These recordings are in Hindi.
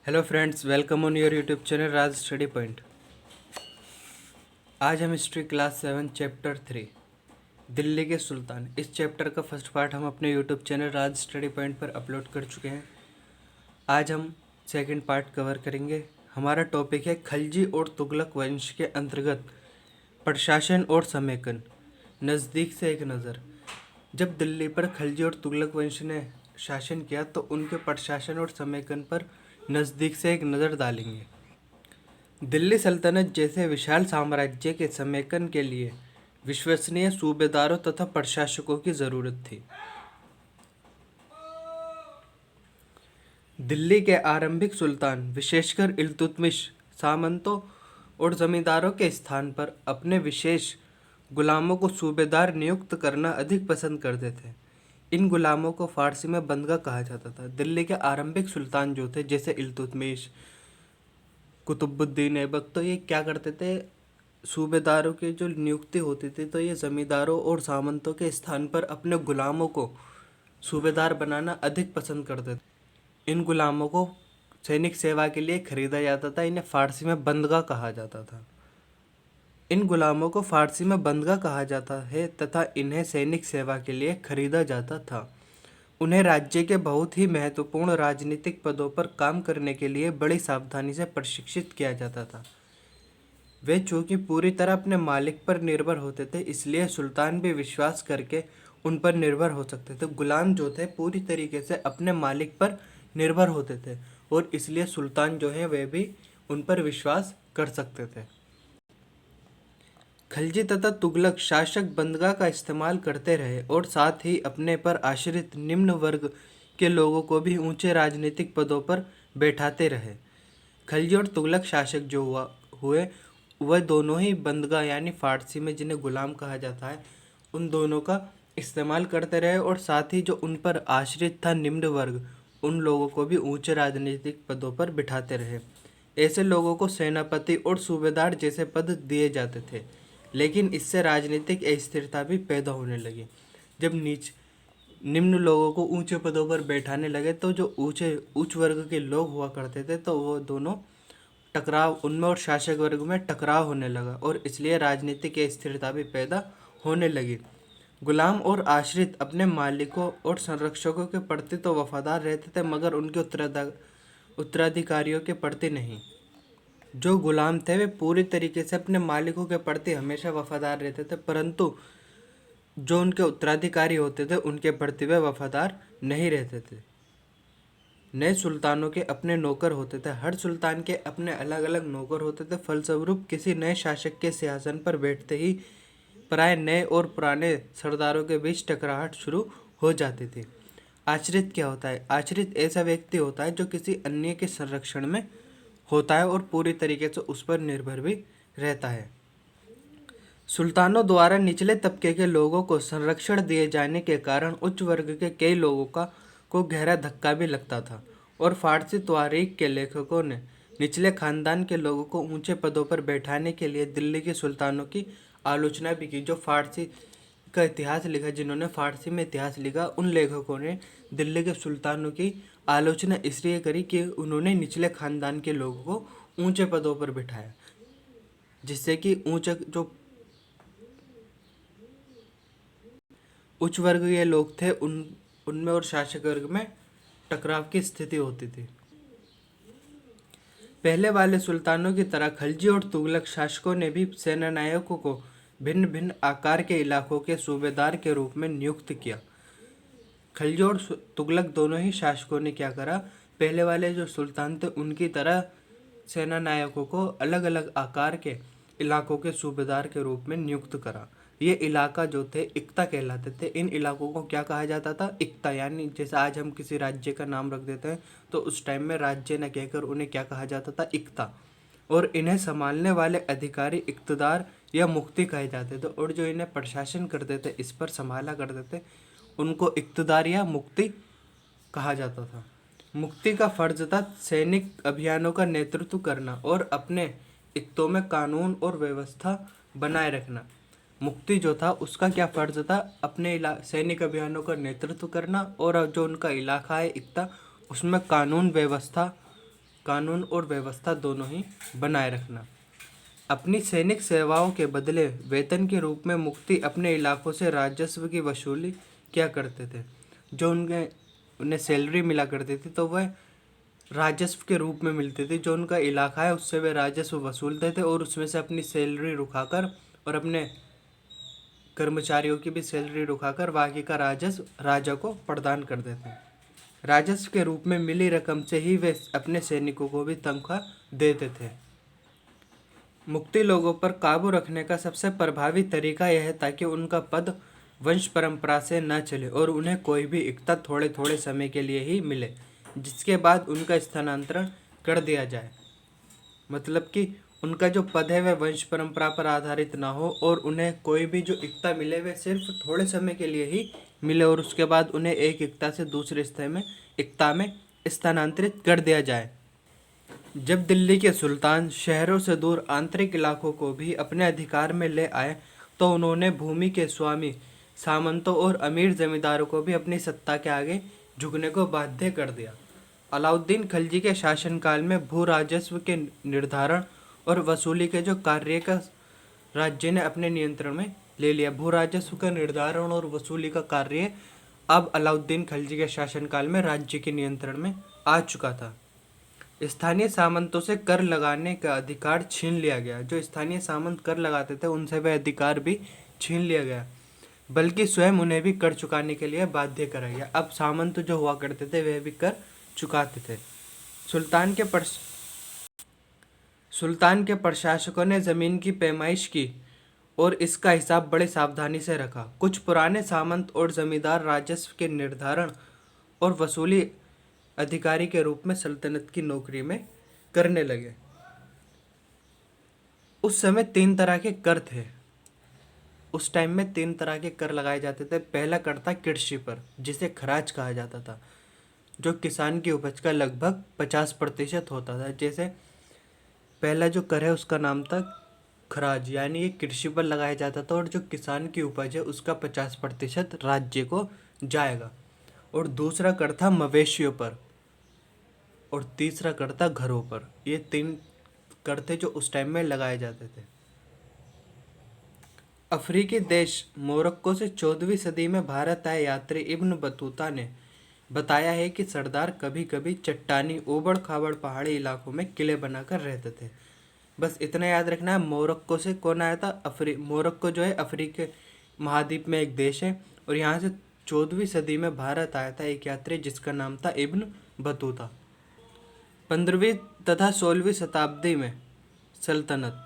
Hello friends, welcome on your YouTube channel Raj study point. आज हम हिस्ट्री क्लास 7 चैप्टर 3 दिल्ली के सुल्तान, इस चैप्टर का फर्स्ट पार्ट हम अपने यूट्यूब चैनल राज स्टडी पॉइंट पर अपलोड कर चुके हैं। आज हम सेकंड पार्ट कवर करेंगे। हमारा टॉपिक है खलजी और तुगलक वंश के अंतर्गत प्रशासन और समेकन, नज़दीक से एक नज़र। जब दिल्ली पर खलजी और तुगलक वंश ने शासन किया तो उनके प्रशासन और समेकन पर नज़दीक से एक नज़र डालेंगे। दिल्ली सल्तनत जैसे विशाल साम्राज्य के समेकन के लिए विश्वसनीय सूबेदारों तथा प्रशासकों की जरूरत थी। दिल्ली के आरंभिक सुल्तान, विशेषकर इल्तुतमिश, सामंतों और जमींदारों के स्थान पर अपने विशेष गुलामों को सूबेदार नियुक्त करना अधिक पसंद करते थे। इन गुलामों को फारसी में बंदगा कहा जाता था। दिल्ली के आरंभिक सुल्तान जो थे, जैसे इल्तुतमिश, कुतुबुद्दीन ऐबक, तो ये क्या करते थे, सूबेदारों की जो नियुक्ति होती थी तो ये ज़मींदारों और सामंतों के स्थान पर अपने गुलामों को सूबेदार बनाना अधिक पसंद करते थे। इन गुलामों को सैनिक सेवा के लिए खरीदा जाता था। इन्हें फारसी में बंदगा कहा जाता था। इन गुलामों को फारसी में बंदगा कहा जाता है तथा इन्हें सैनिक सेवा के लिए खरीदा जाता था। उन्हें राज्य के बहुत ही महत्वपूर्ण राजनीतिक पदों पर काम करने के लिए बड़ी सावधानी से प्रशिक्षित किया जाता था। वे चूंकि पूरी तरह अपने मालिक पर निर्भर होते थे, इसलिए सुल्तान भी विश्वास करके उन पर निर्भर हो सकते थे। गुलाम जो थे पूरी तरीके से अपने मालिक पर निर्भर होते थे और इसलिए सुल्तान जो है वे भी उन पर विश्वास कर सकते थे। खलजी तथा तुगलक शासक बंदगा का इस्तेमाल करते रहे और साथ ही अपने पर आश्रित निम्न वर्ग के लोगों को भी ऊंचे राजनीतिक पदों पर बैठाते रहे। खलजी और तुगलक शासक जो हुए वह दोनों ही बंदगा यानी फारसी में जिन्हें गुलाम कहा जाता है, उन दोनों का इस्तेमाल करते रहे और साथ ही जो उन पर आश्रित था निम्न वर्ग, उन लोगों को भी ऊंचे राजनीतिक पदों पर बिठाते रहे। ऐसे लोगों को सेनापति और सूबेदार जैसे पद दिए जाते थे, लेकिन इससे राजनीतिक अस्थिरता भी पैदा होने लगी। जब निम्न लोगों को ऊंचे पदों पर बैठाने लगे तो जो उच्च वर्ग के लोग हुआ करते थे तो वो दोनों टकराव, उनमें और शासक वर्ग में टकराव होने लगा और इसलिए राजनीतिक अस्थिरता भी पैदा होने लगी। गुलाम और आश्रित अपने मालिकों और संरक्षकों के प्रति तो वफादार रहते थे, मगर उनके उत्तराधिकारियों के प्रति नहीं। जो गुलाम थे वे पूरी तरीके से अपने मालिकों के प्रति हमेशा वफादार रहते थे, परंतु जो उनके उत्तराधिकारी होते थे उनके प्रति वे वफादार नहीं रहते थे। नए सुल्तानों के अपने नौकर होते थे। हर सुल्तान के अपने अलग अलग नौकर होते थे। फलस्वरूप किसी नए शासक के सिंहासन पर बैठते ही प्राय नए और पुराने सरदारों के बीच टकराहट शुरू हो जाती थी। आश्रित क्या होता है? आश्रित ऐसा व्यक्ति होता है जो किसी अन्य के संरक्षण में होता है और पूरी तरीके से उस पर निर्भर भी रहता है। सुल्तानों द्वारा निचले तबके के लोगों को संरक्षण दिए जाने के कारण उच्च वर्ग के कई लोगों को गहरा धक्का भी लगता था और फारसी तारीख के लेखकों ने निचले खानदान के लोगों को ऊंचे पदों पर बैठाने के लिए दिल्ली के सुल्तानों की आलोचना भी की। जो फारसी का इतिहास लिखा, जिन्होंने फारसी में इतिहास लिखा, उन लेखकों ने दिल्ली के सुल्तानों की आलोचना इसलिए करी कि उन्होंने निचले खानदान के लोगों को ऊंचे पदों पर बिठाया, जिससे कि उच्च वर्ग के लोग थे उनमें और शासक वर्ग में टकराव की स्थिति होती थी। पहले वाले सुल्तानों की तरह खलजी और तुगलक शासकों ने भी सेनानायकों को भिन्न भिन्न आकार के इलाकों के सूबेदार के रूप में नियुक्त किया। खलजी और तुगलक दोनों ही शासकों ने क्या करा, पहले वाले जो सुल्तान थे उनकी तरह सेनानायकों को अलग अलग आकार के इलाकों के सूबेदार के रूप में नियुक्त करा। ये इलाका जो थे इक्ता कहलाते थे। इन इलाकों को क्या कहा जाता था? इक्ता। यानी जैसे आज हम किसी राज्य का नाम रख देते हैं तो उस टाइम में राज्य न कहकर उन्हें क्या कहा जाता था? इक्ता। और इन्हें संभालने वाले अधिकारी इक्तदार या मुफ्ती कहे जाते थे और जो इन्हें प्रशासन करते थे, इस पर संभाला करते थे, उनको इक्तदार या मुफ्ती कहा जाता था। मुफ्ती का फर्ज था सैनिक अभियानों का नेतृत्व करना और अपने इक्तों में कानून और व्यवस्था बनाए रखना। मुफ्ती जो था उसका क्या फर्ज था? अपने सैनिक अभियानों का नेतृत्व करना और जो उनका इलाका है इक्ता, उसमें कानून व्यवस्था कानून और व्यवस्था दोनों ही बनाए रखना। अपनी सैनिक सेवाओं के बदले वेतन के रूप में मुक्ति अपने इलाकों से राजस्व की वसूली क्या करते थे। जो उन्हें सैलरी मिला करती थी तो वह राजस्व के रूप में मिलती थी। जो उनका इलाका है उससे वे राजस्व वसूलते थे और उसमें से अपनी सैलरी रुकाकर और अपने कर्मचारियों की भी सैलरी रुकाकर बाकी का राजस्व राजा को प्रदान कर देते हैं। राजस्व के रूप में मिली रकम से ही वे अपने सैनिकों को भी तनख्वाह देते थे। मुक्ति लोगों पर काबू रखने का सबसे प्रभावी तरीका यह है ताकि उनका पद वंश परंपरा से न चले और उन्हें कोई भी इक्ता थोड़े थोड़े समय के लिए ही मिले, जिसके बाद उनका स्थानांतरण कर दिया जाए। मतलब कि उनका जो पद है वह वंश परंपरा पर आधारित ना हो और उन्हें कोई भी जो इक्ता मिले वह सिर्फ थोड़े समय के लिए ही मिले और उसके बाद उन्हें एक इक्ता से दूसरे इक्ता में स्थानांतरित कर दिया जाए। जब दिल्ली के सुल्तान शहरों से दूर आंतरिक इलाकों को भी अपने अधिकार में ले आए तो उन्होंने भूमि के स्वामी, सामंतों और अमीर जमींदारों को भी अपनी सत्ता के आगे झुकने को बाध्य कर दिया। अलाउद्दीन खिलजी के शासनकाल में भू राजस्व के निर्धारण और वसूली के जो कार्य का राज्य ने अपने नियंत्रण में ले लिया। भू राजस्व का निर्धारण और वसूली का कार्य अब अलाउद्दीन खिलजी के शासनकाल में राज्य के नियंत्रण में आ चुका था। स्थानीय सामंतों से कर लगाने का अधिकार छीन लिया गया। जो स्थानीय सामंत कर लगाते थे उनसे वह अधिकार भी छीन लिया गया, बल्कि स्वयं उन्हें भी कर चुकाने के लिए बाध्य करा गया। अब सामंत जो हुआ करते थे वह भी कर चुकाते थे। सुल्तान के प्रशासकों ने ज़मीन की पैमाइश की और इसका हिसाब बड़े सावधानी से रखा। कुछ पुराने सामंत और जमींदार राजस्व के निर्धारण और वसूली अधिकारी के रूप में सल्तनत की नौकरी में करने लगे। उस समय 3 तरह के कर थे। उस टाइम में 3 तरह के कर लगाए जाते थे। पहला कर था कृषि पर, जिसे खराज कहा जाता था, जो किसान की उपज का लगभग 50% होता था। जैसे पहला जो कर है उसका नाम था खराज, यानी ये कृषि पर लगाया जाता था और जो किसान की उपज है उसका 50% राज्य को जाएगा। और दूसरा कर था मवेशियों पर और तीसरा कर था घरों पर। ये 3 कर थे जो उस टाइम में लगाए जाते थे। अफ्रीकी देश मोरक्को से 14वीं सदी में भारत आए यात्री इब्न बतूता ने बताया है कि सरदार कभी कभी चट्टानी ऊबड़ खाबड़ पहाड़ी इलाकों में किले बनाकर रहते थे। बस इतना याद रखना है, मोरक्को से कौन आया था? मोरक्को जो है अफ्रीकी महाद्वीप में एक देश है और यहाँ से 14वीं सदी में भारत आया था एक यात्री जिसका नाम था इब्न बतूता। 15वीं तथा 16वीं शताब्दी में सल्तनत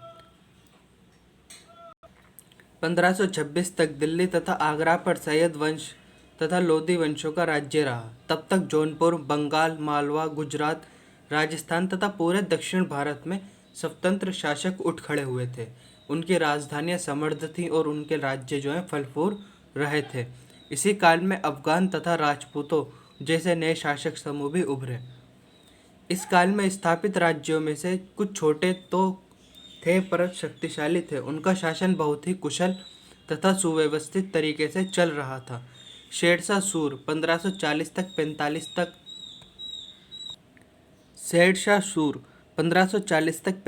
1526 तक दिल्ली तथा आगरा पर सैयद वंश तथा लोधी वंशों का राज्य रहा। तब तक जौनपुर, बंगाल, मालवा, गुजरात, राजस्थान तथा पूरे दक्षिण भारत में स्वतंत्र शासक उठ खड़े हुए थे। उनकी राजधानियां समृद्ध थीं और उनके राज्य जो हैं फलफूल रहे थे। इसी काल में अफगान तथा राजपूतों जैसे नए शासक समूह भी उभरे। इस काल में स्थापित राज्यों में से कुछ छोटे तो थे पर शक्तिशाली थे। उनका शासन बहुत ही कुशल तथा सुव्यवस्थित तरीके से चल रहा था। शेरशाह सूर 1540 तक 45 तक शेरशाह सूर 1540 तक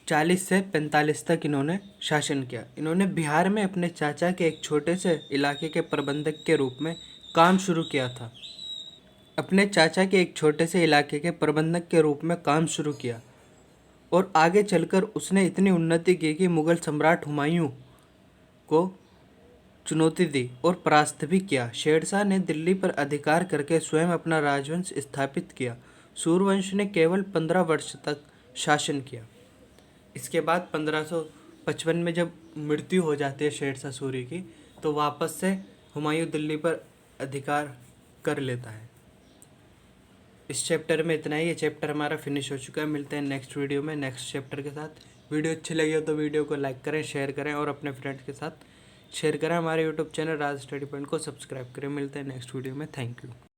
40 से 45 तक इन्होंने शासन किया। इन्होंने बिहार में अपने चाचा के एक छोटे से इलाके के प्रबंधक के रूप में काम शुरू किया था। और आगे चलकर उसने इतनी उन्नति की कि मुगल सम्राट हुमायूं को चुनौती दी और परास्त भी किया। शेरशाह ने दिल्ली पर अधिकार करके स्वयं अपना राजवंश स्थापित किया। सूरवंश ने केवल 15 वर्ष तक शासन किया। इसके बाद 1555 में जब मृत्यु हो जाती है शेरशाह सूरी की, तो वापस से हुमायूं दिल्ली पर अधिकार कर लेता है। इस चैप्टर में इतना ही। ये चैप्टर हमारा फिनिश हो चुका है। मिलते हैं नेक्स्ट वीडियो में नेक्स्ट चैप्टर के साथ। वीडियो अच्छी लगी हो तो वीडियो को लाइक करें, शेयर करें और अपने फ्रेंड्स के साथ शेयर करें। हमारे यूट्यूब चैनल राज स्टडी पॉइंट को सब्सक्राइब करें। मिलते हैं नेक्स्ट वीडियो में। Thank you.